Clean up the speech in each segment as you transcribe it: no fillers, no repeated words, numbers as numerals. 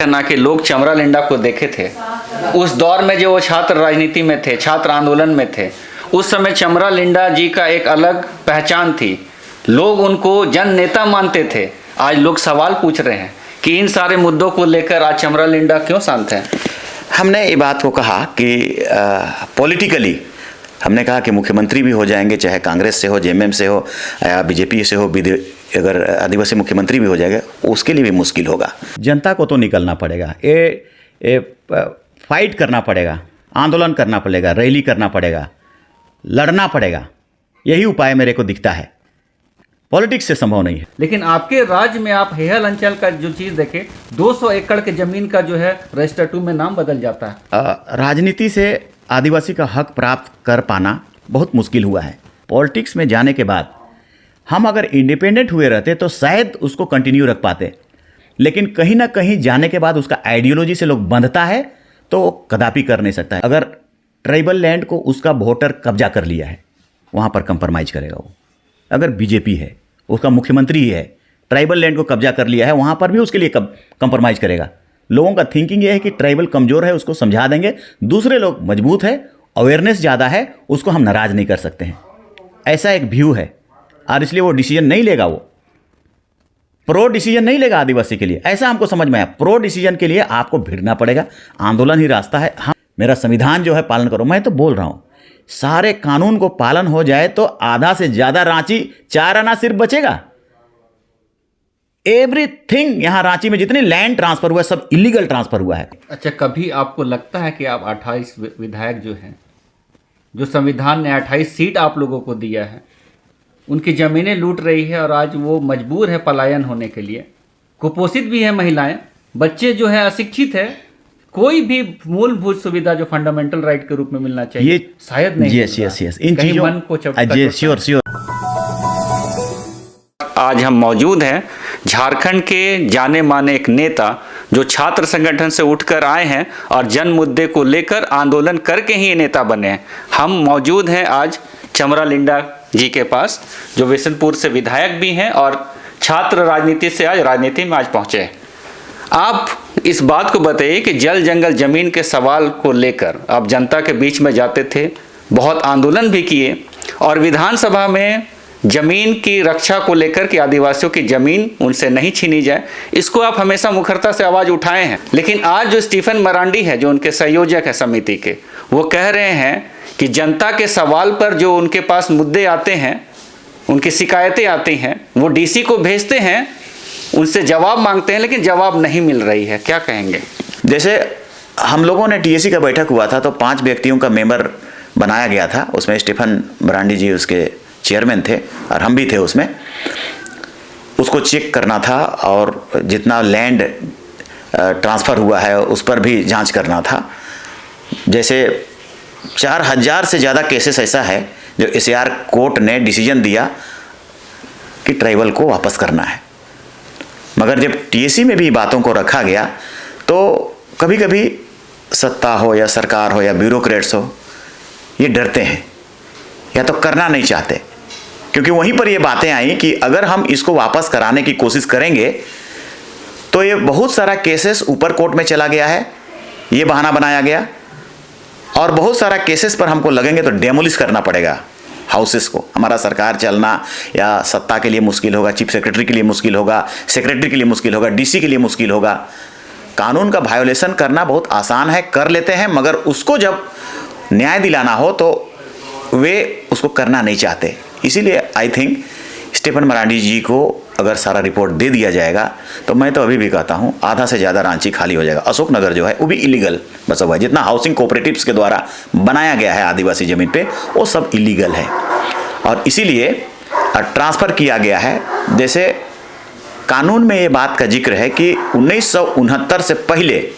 ना कि लोग चमरा लिंडा को देखे थे। उस दौर में जो वो छात्र राजनीति में थे, छात्र आंदोलन में थे, उस समय चमरा लिंडा जी का एक अलग पहचान थी। लोग उनको जन नेता मानते थे। आज लोग सवाल पूछ रहे हैं कि इन सारे मुद्दों को लेकर आज चमरा लिंडा क्यों शांत हैं। हमने ये बात को कहा कि पॉलिटिकली हमने कहा कि मुख्यमंत्री भी हो जाएंगे, चाहे कांग्रेस से हो, जेएमएम से हो या बीजेपी से हो, अगर आदिवासी मुख्यमंत्री भी हो जाएगा उसके लिए भी मुश्किल होगा। जनता को तो निकलना पड़ेगा, ये फाइट करना पड़ेगा, आंदोलन करना पड़ेगा, रैली करना पड़ेगा, लड़ना पड़ेगा। यही उपाय मेरे को दिखता है, पॉलिटिक्स से संभव नहीं है। लेकिन आपके राज्य में आप हेहल अंचल का जो चीज़ देखें, 200 एकड़ के ज़मीन का जो है रजिस्टर 2 में नाम बदल जाता है। राजनीति से आदिवासी का हक प्राप्त कर पाना बहुत मुश्किल हुआ है। पॉलिटिक्स में जाने के बाद हम अगर इंडिपेंडेंट हुए रहते तो शायद उसको कंटिन्यू रख पाते, लेकिन कहीं ना कहीं जाने के बाद उसका आइडियोलॉजी से लोग बंधता है तो कदापि कर नहीं सकता है। अगर ट्राइबल लैंड को उसका वोटर कब्जा कर लिया है, वहाँ पर कंप्रोमाइज़ करेगा वो। अगर बीजेपी है, उसका मुख्यमंत्री ही है, ट्राइबल लैंड को कब्जा कर लिया है, वहाँ पर भी उसके लिए कंप्रोमाइज़ करेगा। लोगों का थिंकिंग ये है कि ट्राइबल कमज़ोर है, उसको समझा देंगे, दूसरे लोग मजबूत है, अवेयरनेस ज़्यादा है, उसको हम नाराज़ नहीं कर सकते हैं। ऐसा एक व्यू है और इसलिए वो डिसीजन नहीं लेगा, वो प्रो डिसीजन नहीं लेगा आदिवासी के लिए। ऐसा हमको समझ में आया। प्रो डिसीजन के लिए आपको भिड़ना पड़ेगा, आंदोलन ही रास्ता है। हाँ, मेरा संविधान जो है पालन करो। मैं तो बोल रहा हूँ सारे कानून को पालन हो जाए तो आधा से ज़्यादा रांची 4 आना सिर्फ बचेगा। एवरीथिंग यहाँ रांची में जितने लैंड ट्रांसफर हुआ है सब इलीगल ट्रांसफर हुआ है। अच्छा, कभी आपको लगता है कि आप 28 विधायक जो हैं, जो संविधान ने 28 सीट आप लोगों को दिया है, उनकी ज़मीनें लूट रही है और आज वो मजबूर है पलायन होने के लिए। कुपोषित भी है महिलाएं, बच्चे जो है अशिक्षित है, कोई भी मूलभूत सुविधा जो फंडामेंटल राइट के रूप में मिलना चाहिए ये शायद नहीं। यस इन चीजों मन को श्योर। आज हम मौजूद हैं झारखंड के जाने माने एक नेता जो छात्र संगठन से उठकर आए हैं और जन मुद्दे को लेकर आंदोलन करके ही ये नेता बने हैं। हम मौजूद हैं आज चमरा लिंडा जी के पास, जो बिशनपुर से विधायक भी हैं और छात्र राजनीति से आज राजनीति में आज पहुंचे। आप इस बात को बताइए कि जल जंगल जमीन के सवाल को लेकर आप जनता के बीच में जाते थे, बहुत आंदोलन भी किए और विधानसभा में जमीन की रक्षा को लेकर कि आदिवासियों की जमीन उनसे नहीं छीनी जाए, इसको आप हमेशा मुखरता से आवाज़ उठाए हैं। लेकिन आज जो स्टीफन मरांडी है, जो उनके संयोजक है समिति के, वो कह रहे हैं कि जनता के सवाल पर जो उनके पास मुद्दे आते हैं, उनकी शिकायतें आती हैं, वो डीसी को भेजते हैं, उनसे जवाब मांगते हैं, लेकिन जवाब नहीं मिल रही है। क्या कहेंगे? जैसे हम लोगों ने टीएसी का बैठक हुआ था तो 5 व्यक्तियों का मेंबर बनाया गया था। उसमें स्टीफन मरांडी जी उसके चेयरमैन थे और हम भी थे उसमें। उसको चेक करना था और जितना लैंड ट्रांसफ़र हुआ है उस पर भी जांच करना था। जैसे 4000 से ज़्यादा केसेस ऐसा है जो एसआर कोर्ट ने डिसीजन दिया कि ट्राइबल को वापस करना है, मगर जब टीएसी में भी बातों को रखा गया तो कभी कभी सत्ता हो या सरकार हो या ब्यूरोक्रेट्स हो, ये डरते हैं या तो करना नहीं चाहते, क्योंकि वहीं पर ये बातें आई कि अगर हम इसको वापस कराने की कोशिश करेंगे तो ये बहुत सारा केसेस ऊपर कोर्ट में चला गया है, ये बहाना बनाया गया, और बहुत सारा केसेस पर हमको लगेंगे तो डेमोलिश करना पड़ेगा हाउसेस को। हमारा सरकार चलना या सत्ता के लिए मुश्किल होगा, चीफ सेक्रेटरी के लिए मुश्किल होगा, सेक्रेटरी के लिए मुश्किल होगा, डीसी के लिए मुश्किल होगा। कानून का वायोलेशन करना बहुत आसान है, कर लेते हैं, मगर उसको जब न्याय दिलाना हो तो वे उसको करना नहीं चाहते। इसीलिए आई थिंक स्टीफन मरांडी जी को अगर सारा रिपोर्ट दे दिया जाएगा तो मैं तो अभी भी कहता हूँ आधा से ज़्यादा रांची खाली हो जाएगा। अशोक नगर जो है वो भी इलीगल बसा हुआ है। जितना हाउसिंग कोऑपरेटिव्स के द्वारा बनाया गया है आदिवासी ज़मीन पे वो सब इलीगल है और इसीलिए ट्रांसफ़र किया गया है। जैसे कानून में ये बात का जिक्र है कि 1969 से पहले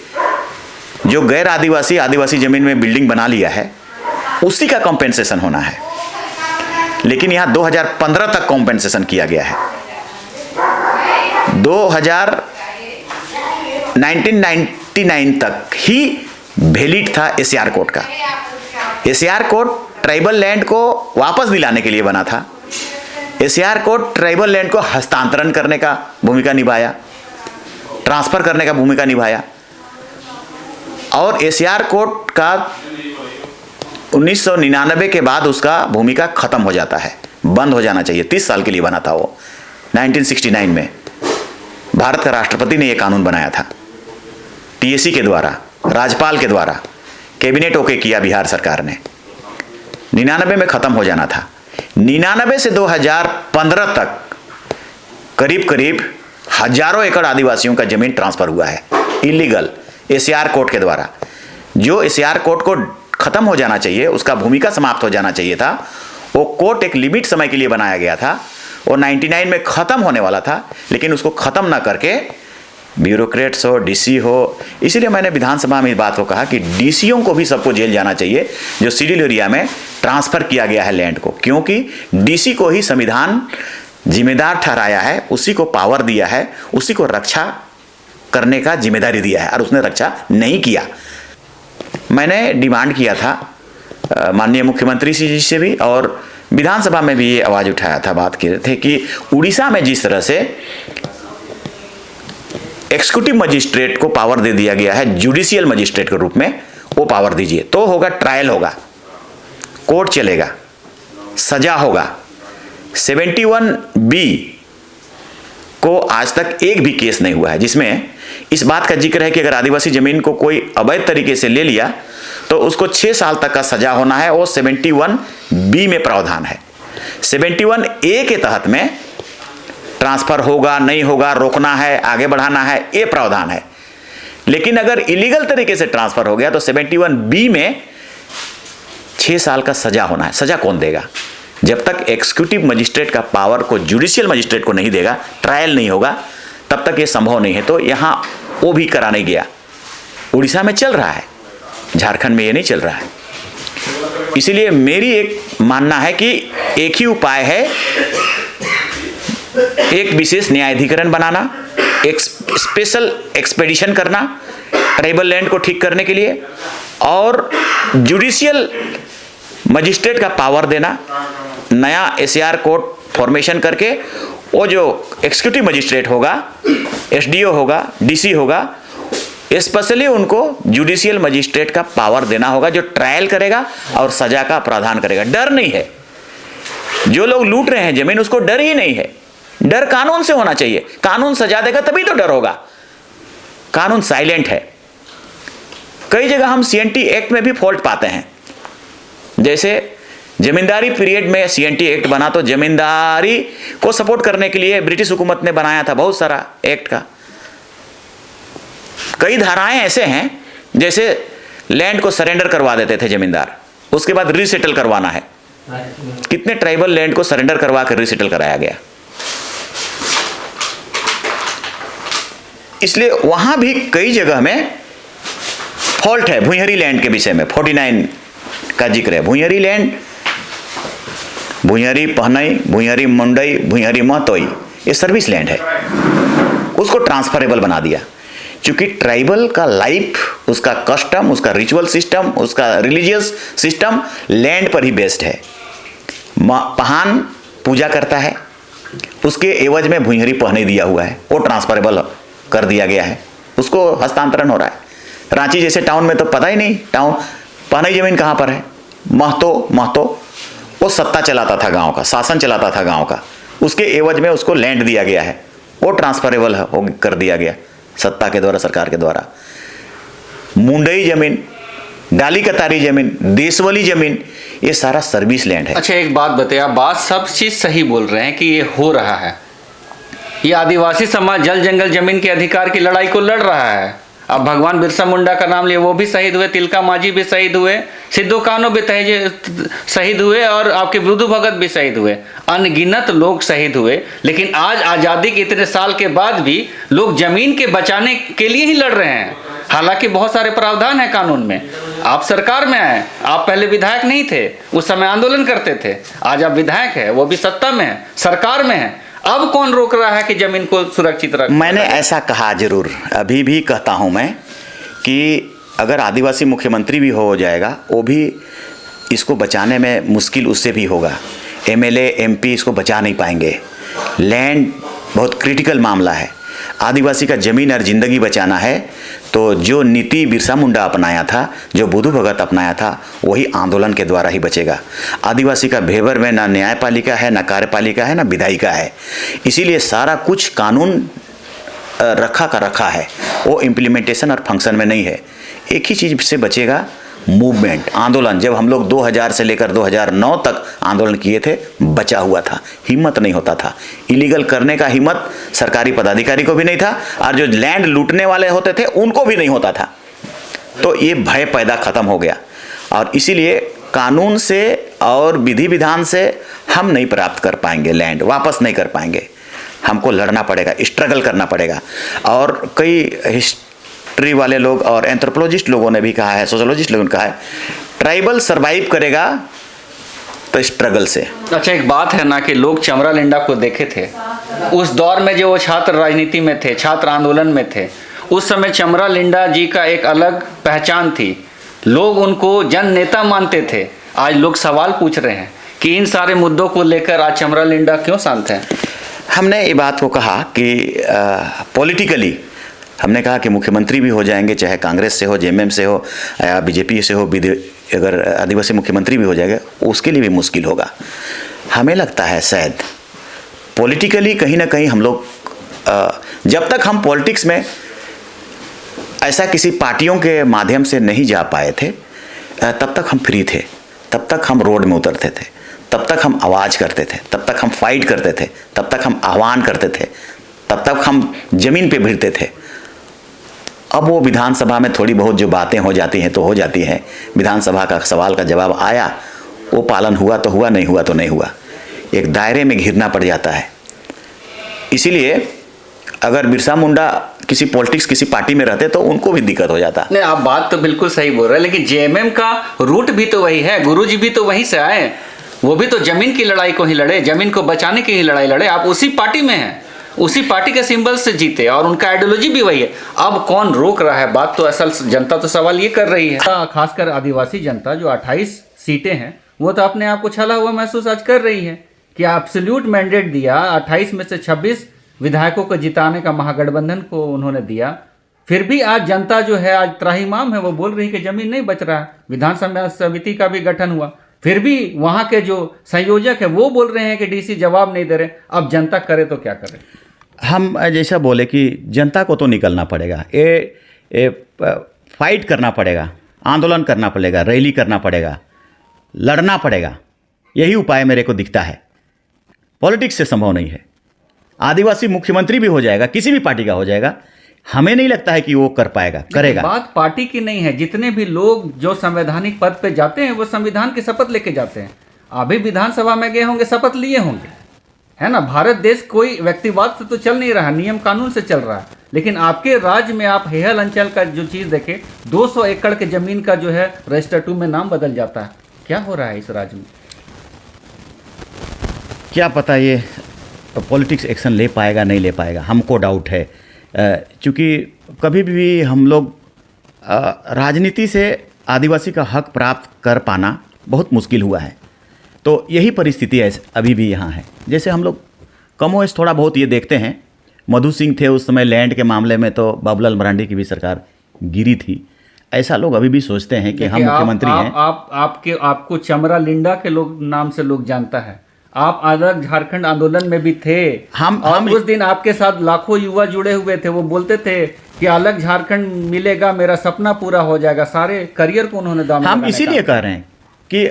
जो गैर आदिवासी ज़मीन में बिल्डिंग बना लिया है उसी का कॉम्पेंसेशन होना है, लेकिन यहाँ 2015 तक कॉम्पेंसेशन किया गया है। 1999 तक ही वैलिड था एसआर कोर्ट का। एसआर कोर्ट ट्राइबल लैंड को वापस दिलाने के लिए बना था। एसआर कोर्ट ट्राइबल लैंड को हस्तांतरण करने का भूमिका निभाया। ट्रांसफ़र करने का भूमिका निभाया। और एशियार कोर्ट का 1999 के बाद उसका भूमिका ख़त्म हो जाता है, बंद हो जाना चाहिए। 30 साल के लिए बना था वो। 1969 में भारत का राष्ट्रपति ने ये कानून बनाया था, टीएसी के द्वारा, राज्यपाल के द्वारा, कैबिनेट ओके किया बिहार सरकार ने। 99 में ख़त्म हो जाना था। 99 से 2015 तक करीब करीब हजारों एकड़ आदिवासियों का जमीन ट्रांसफ़र हुआ है इलीगल, एशियार कोर्ट के द्वारा। जो एशियार कोर्ट को ख़त्म हो जाना चाहिए, उसका भूमिका समाप्त हो जाना चाहिए था। वो कोर्ट एक लिमिट समय के लिए बनाया गया था, वो 99 में ख़त्म होने वाला था, लेकिन उसको ख़त्म ना करके ब्यूरोक्रेट्स हो, डीसी हो, इसीलिए मैंने विधानसभा में इस बात को कहा कि डीसीओं को भी सबको जेल जाना चाहिए जो सीडिल एरिया में ट्रांसफ़र किया गया है लैंड को, क्योंकि डीसी को ही संविधान जिम्मेदार ठहराया है, उसी को पावर दिया है, उसी को रक्षा करने का जिम्मेदारी दिया है, और उसने रक्षा नहीं किया। मैंने डिमांड किया था माननीय मुख्यमंत्री जी से भी, और विधानसभा में भी ये आवाज़ उठाया था, बात किए थे कि उड़ीसा में जिस तरह से एक्सिक्यूटिव मजिस्ट्रेट को पावर दे दिया गया है जुडिशियल मजिस्ट्रेट के रूप में, वो पावर दीजिए तो होगा, ट्रायल होगा, कोर्ट चलेगा, सजा होगा। 71B को आज तक एक भी केस नहीं हुआ है जिसमें इस बात का जिक्र है कि अगर आदिवासी जमीन को कोई अवैध तरीके से ले लिया तो उसको 6 साल तक का सजा होना है। वो 71B में प्रावधान है। 71A के तहत में ट्रांसफ़र होगा, नहीं होगा, रोकना है, आगे बढ़ाना है, ये प्रावधान है। लेकिन अगर इलीगल तरीके से ट्रांसफ़र हो गया तो 71B में 6 साल का सजा होना है। सजा कौन देगा? जब तक एक्सिक्यूटिव मजिस्ट्रेट का पावर को जुडिशियल मजिस्ट्रेट को नहीं देगा, ट्रायल नहीं होगा, तब तक ये संभव नहीं है। तो यहाँ वो भी करा नहीं गया। उड़ीसा में चल रहा है, झारखंड में ये नहीं चल रहा है। इसीलिए मेरी एक मानना है कि एक ही उपाय है, एक विशेष न्यायाधिकरण बनाना, एक स्पेशल एक्सपेडिशन करना ट्राइबल लैंड को ठीक करने के लिए, और जुडिशियल मजिस्ट्रेट का पावर देना, नया एशियार कोर्ट फॉर्मेशन करके वो जो एक्सिक्यूटिव मजिस्ट्रेट होगा, एसडीओ होगा, डीसी होगा, स्पेशली उनको जुडिशियल मजिस्ट्रेट का पावर देना होगा जो ट्रायल करेगा और सजा का प्रावधान करेगा। डर नहीं है, जो लोग लूट रहे हैं जमीन उसको डर ही नहीं है। डर कानून से होना चाहिए, कानून सजा देगा तभी तो डर होगा। कानून साइलेंट है। कई जगह हम सीएनटी एक्ट में भी फॉल्ट पाते हैं। जैसे जमींदारी पीरियड में सीएनटी एक्ट बना तो जमींदारी को सपोर्ट करने के लिए ब्रिटिश हुकूमत ने बनाया था बहुत सारा एक्ट का। कई धाराएं ऐसे हैं जैसे लैंड को सरेंडर करवा देते थे जमींदार, उसके बाद रीसेटल करवाना है। कितने ट्राइबल लैंड को सरेंडर करवा कर रीसेटल कराया गया। इसलिए वहां भी कई जगह में फॉल्ट है। भुइंहरी लैंड के विषय में 49 का जिक्र है। भुइंहरी लैंड, भुइंहरी पहनई, भुइंहरी मुंडई, भुइंहरी महतोई, ये सर्विस लैंड है। उसको ट्रांसफरेबल बना दिया, क्योंकि ट्राइबल का लाइफ, उसका कस्टम, उसका रिचुअल सिस्टम, उसका रिलीजियस सिस्टम लैंड पर ही बेस्ड है। पहान पूजा करता है, उसके एवज में भुइंहरी पहने दिया हुआ है, वो ट्रांसफरेबल कर दिया गया है, उसको हस्तांतरण हो रहा है। रांची जैसे टाउन में तो पता ही नहीं टाउन पहनई जमीन कहाँ पर है। महतो वो सत्ता चलाता था गांव का, शासन चलाता था गांव का, उसके एवज में उसको लैंड दिया गया है, वो ट्रांसफरेबल कर दिया गया सत्ता के द्वारा, सरकार के द्वारा। मुंडई जमीन, डाली कतारी जमीन, देशवली जमीन, ये सारा सर्विस लैंड है। अच्छा, एक बात बताइए, आप बात सब चीज़ सही बोल रहे हैं कि ये हो रहा है, ये आदिवासी समाज जल जंगल जमीन के अधिकार की लड़ाई को लड़ रहा है। अब भगवान बिरसा मुंडा का नाम लिए, वो भी शहीद हुए, तिलका मांझी भी शहीद हुए, सिद्धू कान्हू भी शहीद हुए, और आपके बुद्धू भगत भी शहीद हुए, अनगिनत लोग शहीद हुए। लेकिन आज आज़ादी के इतने साल के बाद भी लोग जमीन के बचाने के लिए ही लड़ रहे हैं। हालांकि बहुत सारे प्रावधान हैं कानून में। आप सरकार में आए, आप पहले विधायक नहीं थे, उस समय आंदोलन करते थे, आज आप विधायक हैं, वो भी सत्ता में है, सरकार में है। अब कौन रोक रहा है कि जमीन को सुरक्षित रखें? मैंने ऐसा कहा, जरूर अभी भी कहता हूं मैं कि अगर आदिवासी मुख्यमंत्री भी हो जाएगा, वो भी इसको बचाने में मुश्किल उससे भी होगा। एमएलए एमपी इसको बचा नहीं पाएंगे। लैंड बहुत क्रिटिकल मामला है। आदिवासी का जमीन और जिंदगी बचाना है तो जो नीति बिरसा मुंडा अपनाया था, जो बुद्धू भगत अपनाया था, वही आंदोलन के द्वारा ही बचेगा। आदिवासी का भेवर में ना न्यायपालिका है, ना कार्यपालिका है, ना विधायिका है। इसीलिए सारा कुछ कानून रखा है, वो इम्प्लीमेंटेशन और फंक्शन में नहीं है। एक ही चीज़ से बचेगा, मूवमेंट, आंदोलन। जब हम लोग 2000 से लेकर 2009 तक आंदोलन किए थे, बचा हुआ था, हिम्मत नहीं होता था। इलीगल करने का हिम्मत सरकारी पदाधिकारी को भी नहीं था, और जो लैंड लूटने वाले होते थे उनको भी नहीं होता था। तो ये भय पैदा खत्म हो गया, और इसीलिए कानून से और विधि विधान से हम नहीं प्राप्त कर पाएंगे, लैंड वापस नहीं कर पाएंगे। हमको लड़ना पड़ेगा, स्ट्रगल करना पड़ेगा। और कई हिस्ट्री वाले लोग और एंथ्रोपोलॉजिस्ट लोगों ने भी कहा है, सोशोलॉजिस्ट लोगों ने कहा है, ट्राइबल सरवाइव करेगा तो स्ट्रगल से। अच्छा, एक बात है ना कि लोग चमरा लिंडा को देखे थे उस दौर में, जो वो छात्र राजनीति में थे, छात्र आंदोलन में थे। उस समय चमरा लिंडा जी का एक अलग पहचान थी, लोग उनको जन नेता मानते थे। आज लोग सवाल पूछ रहे हैं कि इन सारे मुद्दों को लेकर आज चमरा लिंडा क्यों शांत हैं? हमने ये बात को कहा कि पॉलिटिकली हमने कहा कि मुख्यमंत्री भी हो जाएंगे, चाहे कांग्रेस से हो, जेएमएम से हो या बीजेपी से हो, अगर आदिवासी मुख्यमंत्री भी हो जाएगा उसके लिए भी मुश्किल होगा। हमें लगता है शायद पॉलिटिकली कहीं ना कहीं हम लोग, जब तक हम पॉलिटिक्स में ऐसा किसी पार्टियों के माध्यम से नहीं जा पाए थे, तब तक हम फ्री थे, तब तक हम रोड में उतरते थे, तब तक हम आवाज़ करते थे, तब तक हम फाइट करते थे, तब तक हम आह्वान करते थे, तब तक हम जमीन पे भिड़ते थे। अब वो विधानसभा में थोड़ी बहुत जो बातें हो जाती हैं तो हो जाती हैं। विधानसभा का सवाल का जवाब आया, वो पालन हुआ तो हुआ, नहीं हुआ तो नहीं हुआ। एक दायरे में घिरना पड़ जाता है। इसीलिए अगर बिरसा मुंडा किसी पॉलिटिक्स किसी पार्टी में रहते तो उनको भी दिक्कत हो जाता। नहीं, आप बात तो बिल्कुल सही बोल रहे हैं, लेकिन जेएमएम का रूट भी तो वही है, गुरुजी भी तो वहीं से आए, वो भी तो जमीन की लड़ाई को ही लड़े, जमीन को बचाने की ही लड़ाई लड़े। आप उसी पार्टी में हैं, उसी पार्टी के सिंबल से जीते, और उनका आइडियोलॉजी भी वही है। अब कौन रोक रहा है? बात तो असल जनता तो सवाल ये कर रही है, खासकर आदिवासी जनता जो 28 सीटें हैं, वो तो अपने आप को छला हुआ महसूस आज कर रही है कि एब्सोल्यूट मैंडेट दिया, 28 में से 26 विधायकों को जिताने का महागठबंधन को उन्होंने दिया। फिर भी आज जनता जो है, आज त्राहिमाम है, वो बोल रही है कि जमीन नहीं बच रहा है। विधानसभा समिति का भी गठन हुआ, फिर भी वहाँ के जो संयोजक है वो बोल रहे हैं कि डीसी जवाब नहीं दे रहे। अब जनता करे तो क्या करे? हम जैसा बोले कि जनता को तो निकलना पड़ेगा, ये फाइट करना पड़ेगा, आंदोलन करना पड़ेगा, रैली करना पड़ेगा, लड़ना पड़ेगा। यही उपाय मेरे को दिखता है। पॉलिटिक्स से संभव नहीं है। आदिवासी मुख्यमंत्री भी हो जाएगा, किसी भी पार्टी का हो जाएगा, हमें नहीं लगता है कि वो कर पाएगा, करेगा। बात पार्टी की नहीं है। जितने भी लोग जो संवैधानिक पद पे जाते हैं वो संविधान की शपथ लेके जाते हैं। अभी विधानसभा में गए होंगे, शपथ लिए होंगे, है ना। भारत देश कोई व्यक्तिवाद से तो चल नहीं रहा, नियम कानून से चल रहा है। लेकिन आपके राज्य में आप हेहल अंचल का जो चीज़ देखें, 200 एकड़ के जमीन का जो है रजिस्टर 2 में नाम बदल जाता है। क्या हो रहा है इस राज्य में? क्या पता ये पॉलिटिक्स एक्शन ले पाएगा नहीं ले पाएगा, हमको डाउट है। क्योंकि कभी भी हम लोग राजनीति से आदिवासी का हक प्राप्त कर पाना बहुत मुश्किल हुआ है। तो यही परिस्थिति है अभी भी यहाँ है। जैसे हम लोग कमोवेश थोड़ा बहुत ये देखते हैं, मधु सिंह थे उस समय लैंड के मामले में, तो बाबूलाल मरांडी की भी सरकार गिरी थी। ऐसा लोग अभी भी सोचते हैं कि हम मुख्यमंत्री हैं। आपको चमरा लिंडा के लोग नाम से लोग जानता है। आप अलग झारखंड आंदोलन में भी थे। हम उस दिन आपके साथ लाखों युवा जुड़े हुए थे। वो बोलते थे कि अलग झारखंड मिलेगा, मेरा सपना पूरा हो जाएगा। सारे करियर को उन्होंने दाम हम इसीलिए कह रहे हैं कि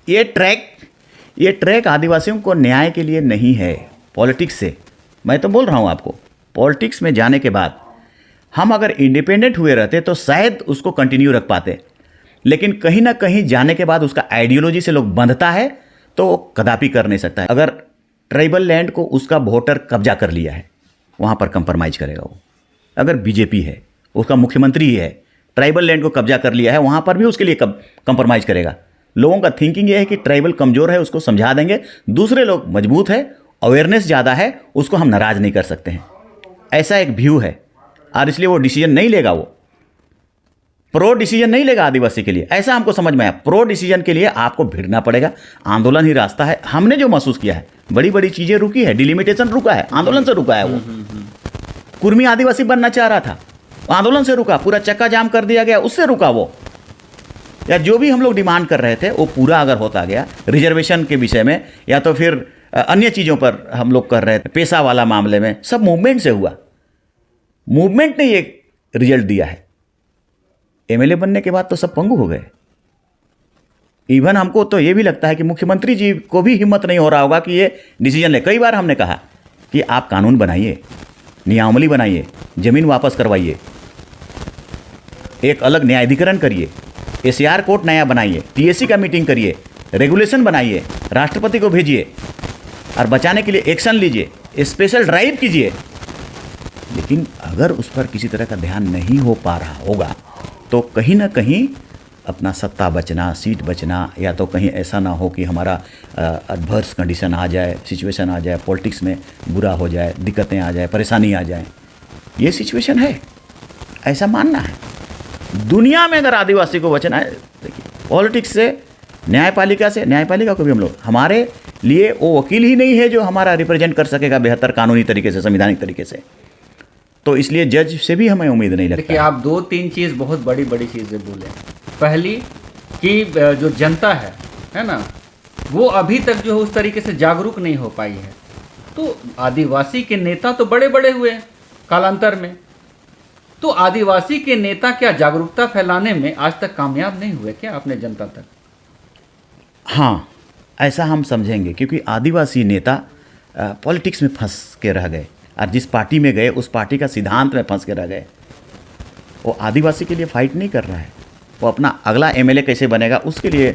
ये ट्रैक आदिवासियों को न्याय के लिए नहीं है, पॉलिटिक्स से। मैं तो बोल रहा हूँ आपको, पॉलिटिक्स में जाने के बाद हम अगर इंडिपेंडेंट हुए रहते तो शायद उसको कंटिन्यू रख पाते। लेकिन कहीं ना कहीं जाने के बाद उसका आइडियोलॉजी से लोग बंधता है तो वो कदापि कर नहीं सकता है। अगर ट्राइबल लैंड को उसका वोटर कब्जा कर लिया है, वहाँ पर कंप्रोमाइज करेगा वो। अगर बीजेपी है, उसका मुख्यमंत्री ही है, ट्राइबल लैंड को कब्जा कर लिया है, वहाँ पर भी उसके लिए कंप्रोमाइज करेगा। लोगों का थिंकिंग ये है कि ट्राइबल कमज़ोर है, उसको समझा देंगे। दूसरे लोग मजबूत है, अवेयरनेस ज़्यादा है, उसको हम नाराज़ नहीं कर सकते हैं। ऐसा एक व्यू है, और इसलिए वो डिसीजन नहीं लेगा, वो प्रो डिसीजन नहीं लेगा आदिवासी के लिए। ऐसा हमको समझ में आया। प्रो डिसीजन के लिए आपको भिड़ना पड़ेगा, आंदोलन ही रास्ता है। हमने जो महसूस किया है, बड़ी बड़ी चीज़ें रुकी है, डिलिमिटेशन रुका है, आंदोलन से रुका है वो। कुर्मी आदिवासी बनना चाह रहा था, आंदोलन से रुका, पूरा चक्का जाम कर दिया गया, उससे रुका वो। या जो भी हम लोग डिमांड कर रहे थे वो पूरा अगर होता गया रिजर्वेशन के विषय में, या तो फिर अन्य चीज़ों पर हम लोग कर रहे थे, पेशा वाला मामले में, सब मूवमेंट से हुआ। मूवमेंट ने ये रिजल्ट दिया है। एमएलए बनने के बाद तो सब पंगु हो गए। इवन हमको तो ये भी लगता है कि मुख्यमंत्री जी को भी हिम्मत नहीं हो रहा होगा कि ये डिसीजन ले। कई बार हमने कहा कि आप कानून बनाइए, नियमावली बनाइए, जमीन वापस करवाइए, एक अलग न्यायाधिकरण करिए, एसीआर कोर्ट नया बनाइए, टीएससी का मीटिंग करिए, रेगुलेशन बनाइए, राष्ट्रपति को भेजिए और बचाने के लिए एक्शन लीजिए, स्पेशल ड्राइव कीजिए। लेकिन अगर उस पर किसी तरह का ध्यान नहीं हो पा रहा होगा तो कहीं ना कहीं अपना सत्ता बचना, सीट बचना, या तो कहीं ऐसा ना हो कि हमारा एडवर्स कंडीशन आ जाए, सिचुएशन आ जाए, पॉलिटिक्स में बुरा हो जाए, दिक्कतें आ जाए, परेशानी आ जाए, ये सिचुएशन है, ऐसा मानना है। दुनिया में अगर आदिवासी को बचना है, देखिए पॉलिटिक्स से, न्यायपालिका को भी हम लोग, हमारे लिए वो वकील ही नहीं है जो हमारा रिप्रेजेंट कर सकेगा बेहतर कानूनी तरीके से, संवैधानिक तरीके से। तो इसलिए जज से भी हमें उम्मीद नहीं लगती। देखिए, आप 2-3 चीज़ बहुत बड़ी बड़ी चीज़ें बोले। पहली कि जो जनता है ना, वो अभी तक जो है उस तरीके से जागरूक नहीं हो पाई है। तो आदिवासी के नेता तो बड़े बड़े हुए हैं कालांतर में, तो आदिवासी के नेता क्या जागरूकता फैलाने में आज तक कामयाब नहीं हुए क्या अपने जनता तक? हाँ, ऐसा हम समझेंगे, क्योंकि आदिवासी नेता पॉलिटिक्स में फंस के रह गए, और जिस पार्टी में गए उस पार्टी का सिद्धांत में फंस के रह गए। वो आदिवासी के लिए फाइट नहीं कर रहा है, वो अपना अगला एमएलए कैसे बनेगा उसके लिए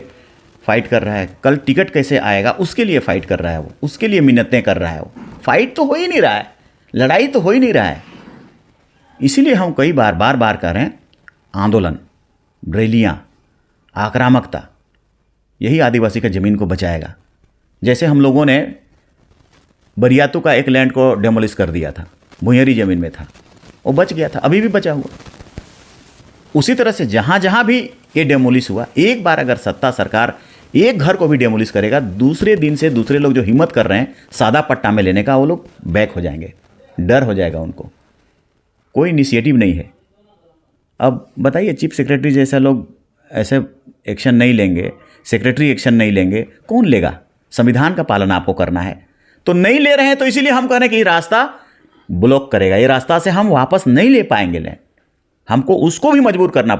फाइट कर रहा है, कल टिकट कैसे आएगा उसके लिए फाइट कर रहा है, वो उसके लिए मिन्नतें कर रहा है। वो फाइट तो हो ही नहीं रहा है, लड़ाई तो हो ही नहीं रहा है। इसीलिए हम कई बार कह रहे हैं, आंदोलन, रैलियाँ, आक्रामकता, यही आदिवासी का ज़मीन को बचाएगा। जैसे हम लोगों ने बरियातू का एक लैंड को डेमोलिश कर दिया था, भुइयरी ज़मीन में था, वो बच गया था, अभी भी बचा हुआ। उसी तरह से जहाँ जहाँ भी ये डेमोलिश हुआ, एक बार अगर सत्ता सरकार एक घर को भी डेमोलिश करेगा, दूसरे दिन से दूसरे लोग जो हिम्मत कर रहे हैं सादा पट्टा में लेने का, वो लोग बैक हो जाएंगे, डर हो जाएगा उनको, कोई इनिशिएटिव नहीं है। अब बताइए, चीफ सेक्रेटरी जैसा लोग ऐसे एक्शन नहीं लेंगे, सेक्रेटरी एक्शन नहीं लेंगे, कौन लेगा? संविधान का पालन आपको करना है, तो नहीं ले रहे हैं। तो इसीलिए हम कह रहे हैं कि ये रास्ता ब्लॉक करेगा, ये रास्ता से हम वापस नहीं ले पाएंगे लैंड, हमको उसको भी मजबूर करना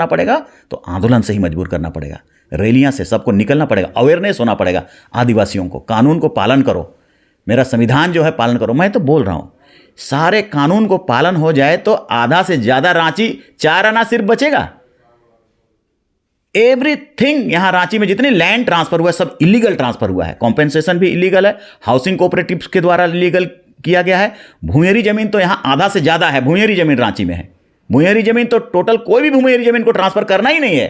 पड़ेगा तो आंदोलन से ही मजबूर करना पड़ेगा, रैलियां से सबको निकलना पड़ेगा, अवेयरनेस होना पड़ेगा आदिवासियों को, कानून को पालन करो, मेरा संविधान जो है पालन करो। मैं तो बोल रहा हूँ, सारे कानून को पालन हो जाए तो आधा से ज़्यादा रांची 4 आना सिर्फ बचेगा। एवरीथिंग यहाँ रांची में जितने लैंड ट्रांसफर हुआ है सब इलीगल ट्रांसफर हुआ है, कॉम्पेंसेशन भी इलीगल है, हाउसिंग कोऑपरेटिव्स के द्वारा इलीगल किया गया है। भुइयरी जमीन तो यहाँ आधा से ज़्यादा है, भुइयरी जमीन रांची में है। भुइयरी जमीन तो टोटल कोई भी भुइयरी जमीन को ट्रांसफर करना ही नहीं है,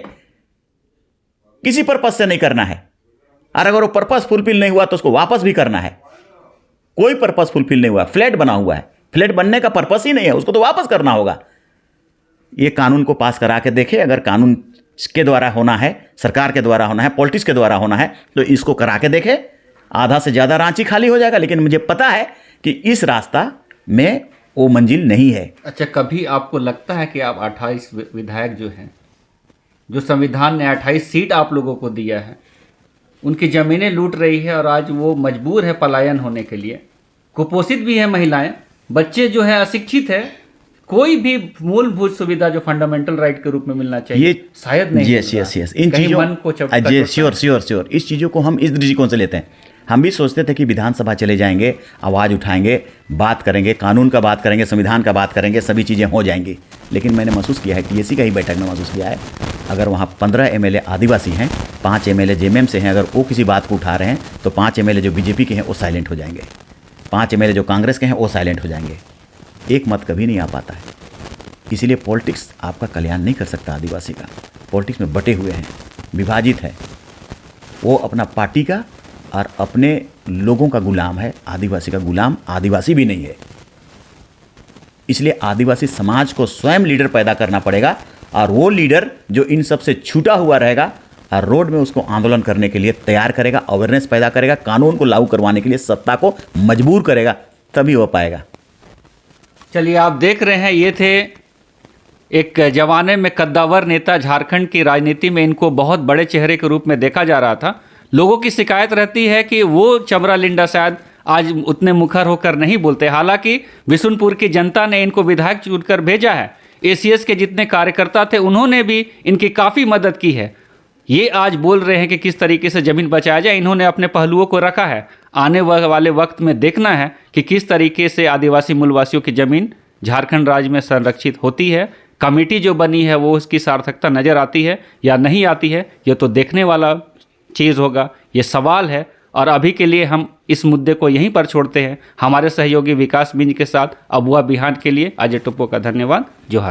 किसी पर्पज से नहीं करना है, और अगर वो पर्पज फुलफिल नहीं हुआ तो उसको वापस भी करना है। कोई पर्पज फुलफिल नहीं हुआ, फ्लैट बना हुआ है, फ्लैट बनने का पर्पस ही नहीं है, उसको तो वापस करना होगा। ये कानून को पास करा के देखे, अगर कानून के द्वारा होना है, सरकार के द्वारा होना है, पॉलिटिक्स के द्वारा होना है, तो इसको करा के देखे, आधा से ज़्यादा रांची खाली हो जाएगा। लेकिन मुझे पता है कि इस रास्ता में वो मंजिल नहीं है। अच्छा, कभी आपको लगता है कि आप 28 विधायक जो हैं, जो संविधान ने 28 सीट आप लोगों को दिया है, उनकी ज़मीनें लूट रही है और आज वो मजबूर है पलायन होने के लिए, कुपोषित भी है महिलाएं, बच्चे जो है अशिक्षित है, कोई भी मूलभूत सुविधा जो फंडामेंटल राइट के रूप में मिलना चाहिए ये शायद नहीं। यस इन चीज़ों मन को श्योर इस चीज़ों को हम इस दृष्टिकोण से लेते हैं। हम भी सोचते थे कि विधानसभा चले जाएंगे, आवाज़ उठाएंगे, बात करेंगे, कानून का बात करेंगे, संविधान का बात करेंगे, सभी चीज़ें हो जाएंगी। लेकिन मैंने महसूस किया है, टीएससी का ही बैठक में महसूस किया है, अगर वहाँ 15 एमएलए आदिवासी हैं, 5 एमएलए जेएमएम से हैं, अगर वो किसी बात को उठा रहे हैं तो 5 एमएलए जो बीजेपी के हैं वो साइलेंट हो जाएंगे, 5 एमएलए जो कांग्रेस के हैं वो साइलेंट हो जाएंगे। एक मत कभी नहीं आ पाता है। इसीलिए पॉलिटिक्स आपका कल्याण नहीं कर सकता। आदिवासी का पॉलिटिक्स में बटे हुए हैं, विभाजित है, वो अपना पार्टी का और अपने लोगों का गुलाम है। आदिवासी का गुलाम आदिवासी भी नहीं है। इसलिए आदिवासी समाज को स्वयं लीडर पैदा करना पड़ेगा, और वो लीडर जो इन सब से छूटा हुआ रहेगा और रोड में उसको आंदोलन करने के लिए तैयार करेगा, अवेयरनेस पैदा करेगा, कानून को लागू करवाने के लिए सत्ता को मजबूर करेगा, तभी हो पाएगा। चलिए, आप देख रहे हैं, ये थे एक जमाने में कद्दावर नेता। झारखंड की राजनीति में इनको बहुत बड़े चेहरे के रूप में देखा जा रहा था। लोगों की शिकायत रहती है कि वो चमरा लिंडा शायद आज उतने मुखर होकर नहीं बोलते। हालांकि बिशुनपुर की जनता ने इनको विधायक चुनकर भेजा है। एसीएस के जितने कार्यकर्ता थे उन्होंने भी इनकी काफ़ी मदद की है। ये आज बोल रहे हैं कि किस तरीके से ज़मीन बचाया जाए। इन्होंने अपने पहलुओं को रखा है। आने वाले वक्त में देखना है कि किस तरीके से आदिवासी मूलवासियों की ज़मीन झारखंड राज्य में संरक्षित होती है। कमेटी जो बनी है वो उसकी सार्थकता नज़र आती है या नहीं आती है, ये तो देखने वाला चीज़ होगा। ये सवाल है और अभी के लिए हम इस मुद्दे को यहीं पर छोड़ते हैं। हमारे सहयोगी विकास बिंज के साथ अबुआ बिहान के लिए अजय टुप्पो का धन्यवाद। जोहार।